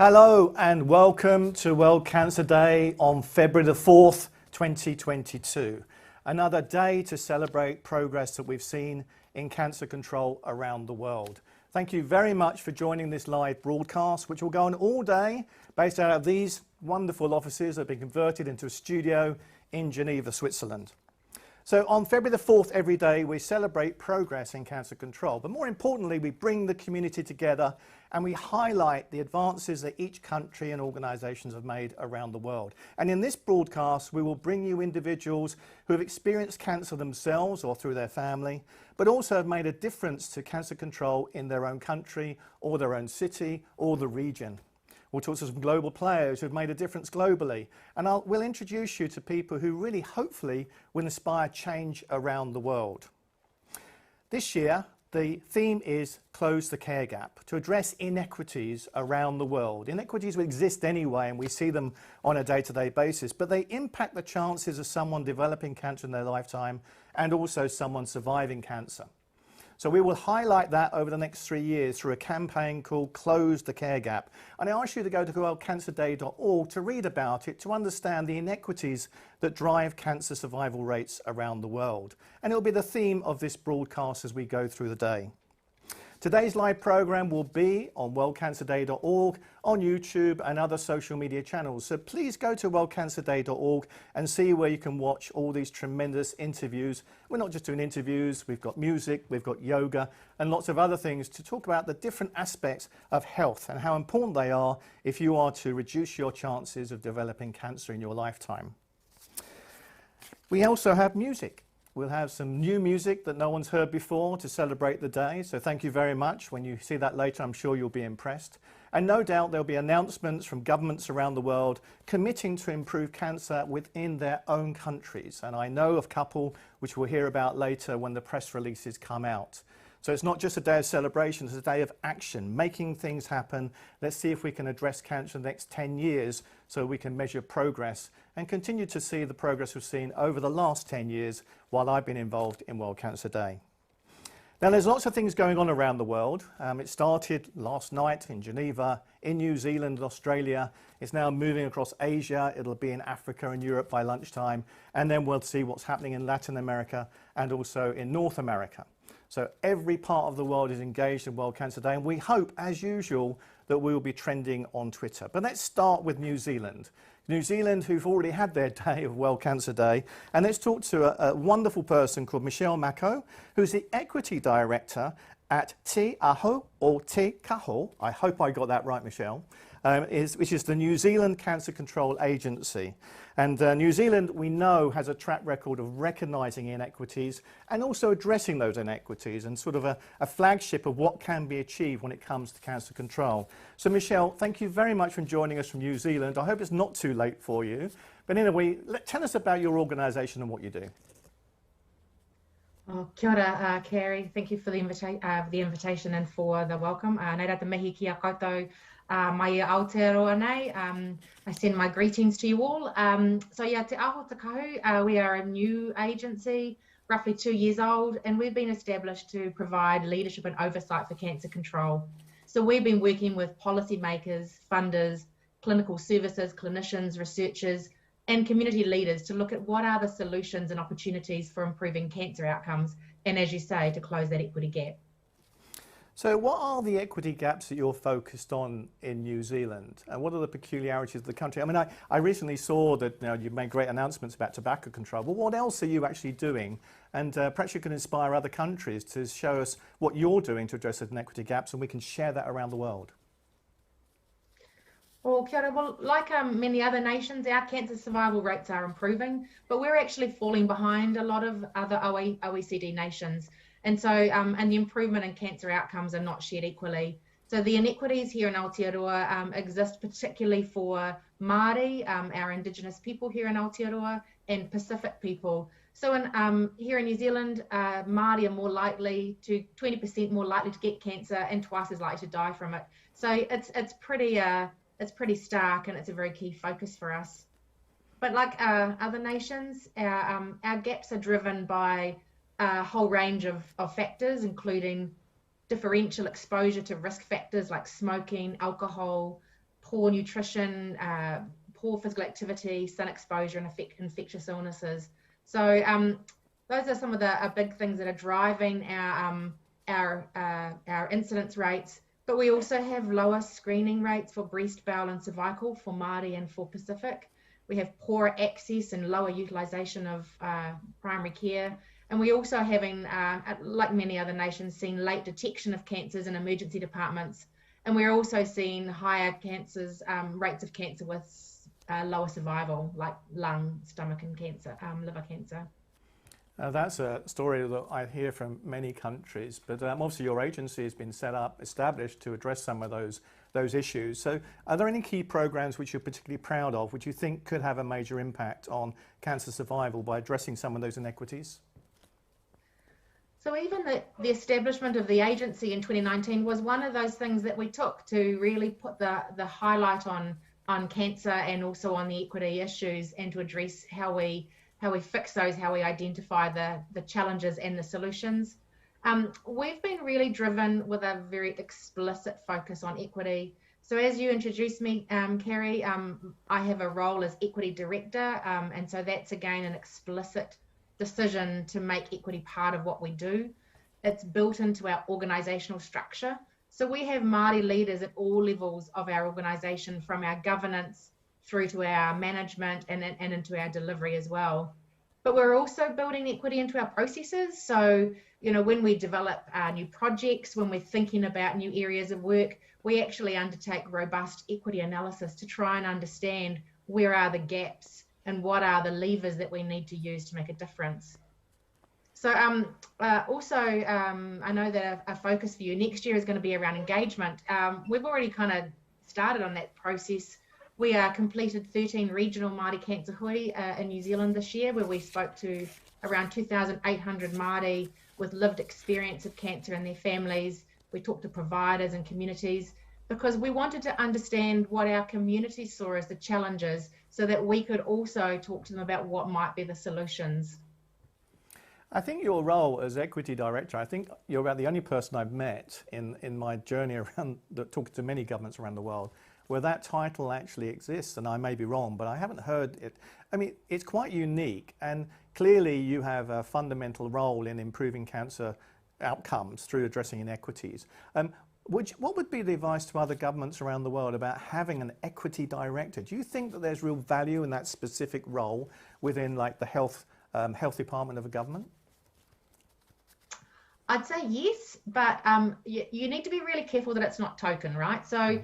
Hello and welcome to World Cancer Day on February the 4th, 2022. Another day to celebrate progress that we've seen in cancer control around the world. Thank you very much for joining this live broadcast, which will go on all day, based out of these wonderful offices that have been converted into a studio in Geneva, Switzerland. So on February the 4th every day we celebrate progress in cancer control, but more importantly we bring the community together and we highlight the advances that each country and organisations have made around the world. And in this broadcast we will bring you individuals who have experienced cancer themselves or through their family, but also have made a difference to cancer control in their own country or their own city or the region. We'll talk to some global players who've made a difference globally, and we'll introduce you to people who really hopefully will inspire change around the world. This year the theme is Close the Care Gap, to address inequities around the world. Inequities will exist anyway and we see them on a day-to-day basis, but they impact the chances of someone developing cancer in their lifetime and also someone surviving cancer. So we will highlight that over the next 3 years through a campaign called Close the Care Gap. And I ask you to go to worldcancerday.org to read about it, to understand the inequities that drive cancer survival rates around the world. And it'll be the theme of this broadcast as we go through the day. Today's live program will be on worldcancerday.org, on YouTube and other social media channels. So please go to worldcancerday.org and see where you can watch all these tremendous interviews. We're not just doing interviews, we've got music, we've got yoga and lots of other things to talk about the different aspects of health and how important they are if you are to reduce your chances of developing cancer in your lifetime. We also have music. We'll have some new music that no one's heard before to celebrate the day, so thank you very much. When you see that later, I'm sure you'll be impressed. And no doubt there'll be announcements from governments around the world committing to improve cancer within their own countries. And I know of a couple which we'll hear about later when the press releases come out. So it's not just a day of celebration, it's a day of action, making things happen. Let's see if we can address cancer in the next 10 years so we can measure progress and continue to see the progress we've seen over the last 10 years while I've been involved in World Cancer Day. Now there's lots of things going on around the world. It started last night in Geneva, in New Zealand, Australia. It's now moving across Asia. It'll be in Africa and Europe by lunchtime. And then we'll see what's happening in Latin America and also in North America. So every part of the world is engaged in World Cancer Day, and we hope, as usual, that we will be trending on Twitter. But let's start with New Zealand. New Zealand, who've already had their day of World Cancer Day, and let's talk to a wonderful person called Mako, who's the Equity Director at Te Aho, or Te Kaho, I hope I got that right, Michelle, which is the New Zealand Cancer Control Agency. And New Zealand, we know, has a track record of recognising inequities and also addressing those inequities and sort of a flagship of what can be achieved when it comes to cancer control. So Michelle, thank you very much for joining us from New Zealand. I hope it's not too late for you. But anyway, tell us about your organisation and what you do. Oh, kia ora, Cary. Thank you for the invitation and for the welcome. Nei rata mihi ki a koutou mai Aotearoa nei. I send my greetings to you all. So yeah, Te Aho Te Kahu, we are a new agency, roughly 2 years old, and we've been established to provide leadership and oversight for cancer control. So we've been working with policymakers, funders, clinical services, clinicians, researchers, and community leaders to look at what are the solutions and opportunities for improving cancer outcomes, and as you say, to close that equity gap. So what are the equity gaps that you're focused on in New Zealand, and what are the peculiarities of the country? I mean, I recently saw that you've made great announcements about tobacco control, but what else are you actually doing? And perhaps you can inspire other countries to show us what you're doing to address those equity gaps, and we can share that around the world. Well, kia ora. Well, like many other nations, our cancer survival rates are improving, but we're actually falling behind a lot of other OECD nations. And so, and the improvement in cancer outcomes are not shared equally. So the inequities here in Aotearoa exist particularly for Māori, our Indigenous people here in Aotearoa, and Pacific people. So here in New Zealand, Māori are more likely to, 20% more likely to get cancer and twice as likely to die from it. So it's pretty stark, and it's a very key focus for us. But like other nations, our gaps are driven by a whole range of factors, including differential exposure to risk factors like smoking, alcohol, poor nutrition, poor physical activity, sun exposure, and infectious illnesses. So those are some of the big things that are driving our incidence rates. But we also have lower screening rates for breast, bowel, and cervical for Māori and for Pacific. We have poorer access and lower utilisation of primary care. And we also having, like many other nations, seen late detection of cancers in emergency departments. And we're also seeing higher cancers, rates of cancer with lower survival, like lung, stomach, and cancer, liver cancer. That's a story that I hear from many countries, but obviously your agency has been established to address some of those issues. So are there any key programs which you're particularly proud of, which you think could have a major impact on cancer survival by addressing some of those inequities? So even the establishment of the agency in 2019 was one of those things that we took to really put the highlight on cancer and also on the equity issues, and to address how we fix those, how we identify the challenges and the solutions. We've been really driven with a very explicit focus on equity. So as you introduced me, Cary, I have a role as equity director, and so that's again an explicit decision to make equity part of what we do. It's built into our organisational structure. So we have Māori leaders at all levels of our organisation, from our governance through to our management and into our delivery as well. But we're also building equity into our processes. So, you know, when we develop new projects, when we're thinking about new areas of work, we actually undertake robust equity analysis to try and understand where are the gaps and what are the levers that we need to use to make a difference. So also, I know that a focus for you next year is going to be around engagement. We've already kind of started on that process. We completed 13 regional Māori cancer hui in New Zealand this year, where we spoke to around 2,800 Māori with lived experience of cancer and their families. We talked to providers and communities, because we wanted to understand what our community saw as the challenges, so that we could also talk to them about what might be the solutions. I think your role as equity director, I think you're about the only person I've met in my journey around, talking to many governments around the world, where that title actually exists. And I may be wrong, but I haven't heard it. I mean, it's quite unique, and clearly you have a fundamental role in improving cancer outcomes through addressing inequities. What would be the advice to other governments around the world about having an equity director? Do you think that there's real value in that specific role within, like, the health department of a government? I'd say yes, but you need to be really careful that it's not token, right? So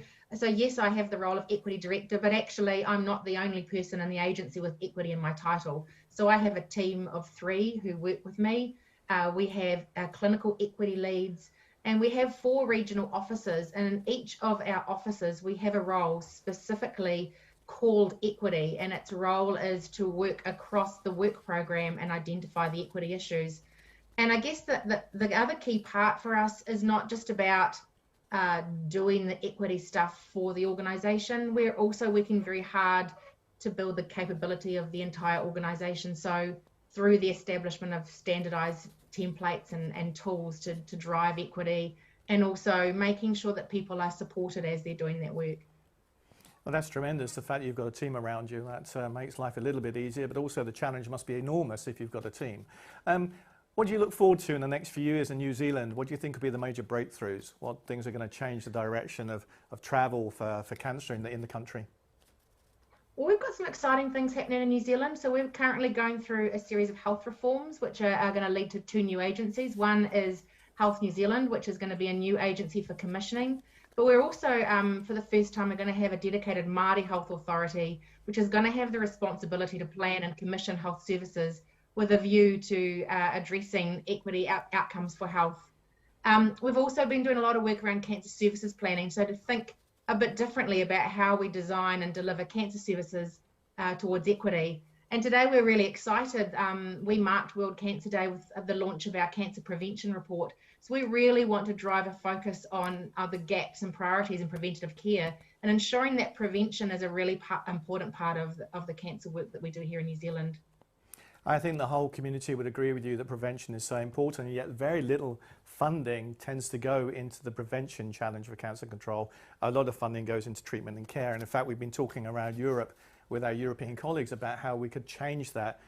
yes, I have the role of equity director, but actually I'm not the only person in the agency with equity in my title. So I have a team of 3 who work with me. We have clinical equity leads, and we have 4 regional officers. And in each of our offices, we have a role specifically called equity, and its role is to work across the work program and identify the equity issues. And I guess that the other key part for us is not just about doing the equity stuff for the organisation. We're also working very hard to build the capability of the entire organisation. So through the establishment of standardised templates and tools to drive equity, and also making sure that people are supported as they're doing that work. Well, that's tremendous. The fact that you've got a team around you, that makes life a little bit easier, but also the challenge must be enormous if you've got a team. What do you look forward to in the next few years in New Zealand? What do you think will be the major breakthroughs? What things are going to change the direction of travel for cancer in the country? Well, we've got some exciting things happening in New Zealand. So we're currently going through a series of health reforms, which are going to lead to 2 new agencies. One is Health New Zealand, which is going to be a new agency for commissioning. But we're also, for the first time, we're going to have a dedicated Māori Health Authority, which is going to have the responsibility to plan and commission health services with a view to addressing equity outcomes for health. We've also been doing a lot of work around cancer services planning, so to think a bit differently about how we design and deliver cancer services towards equity. And today we're really excited. We marked World Cancer Day with the launch of our cancer prevention report. So we really want to drive a focus on the gaps and priorities in preventative care, and ensuring that prevention is a really important part of the cancer work that we do here in New Zealand. I think the whole community would agree with you that prevention is so important, and yet very little funding tends to go into the prevention challenge for cancer control. A lot of funding goes into treatment and care, and in fact we've been talking around Europe with our European colleagues about how we could change that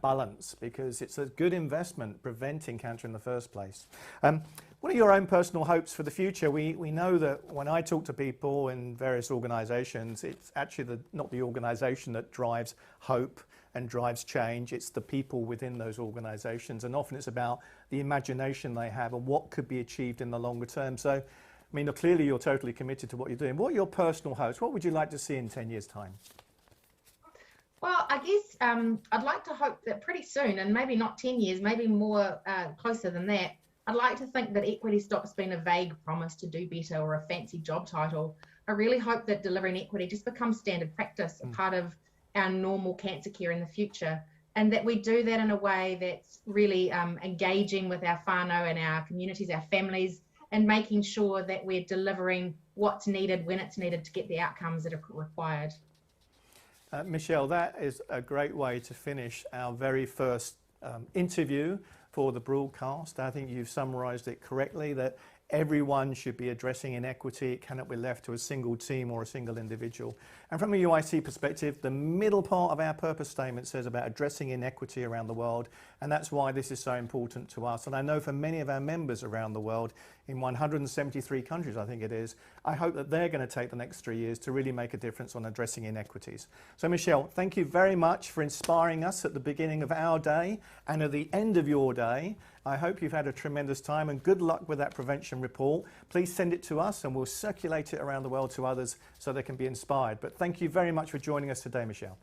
balance, because it's a good investment preventing cancer in the first place. What are your own personal hopes for the future? We know that when I talk to people in various organisations, it's actually not the organisation that drives hope and drives change, it's the people within those organisations, and often it's about the imagination they have and what could be achieved in the longer term. So, I mean, clearly you're totally committed to what you're doing. What are your personal hopes? What would you like to see in 10 years' time? Well, I guess I'd like to hope that pretty soon, and maybe not 10 years, maybe more closer than that, I'd like to think that equity stops being a vague promise to do better or a fancy job title. I really hope that delivering equity just becomes standard practice, a part of our normal cancer care in the future, and that we do that in a way that's really engaging with our whānau and our communities, our families, and making sure that we're delivering what's needed when it's needed to get the outcomes that are required. Michelle, that is a great way to finish our very first interview for the broadcast. I think you've summarised it correctly, that everyone should be addressing inequity. It cannot be left to a single team or a single individual. And from a UIC perspective, the middle part of our purpose statement says about addressing inequity around the world, and that's why this is so important to us. And I know for many of our members around the world, in 173 countries I think it is, I hope that they're going to take the next 3 years to really make a difference on addressing inequities. So Michelle, thank you very much for inspiring us at the beginning of our day and at the end of your day. I hope you've had a tremendous time, and good luck with that prevention report. Please send it to us and we'll circulate it around the world to others so they can be inspired. But thank you very much for joining us today, Michelle.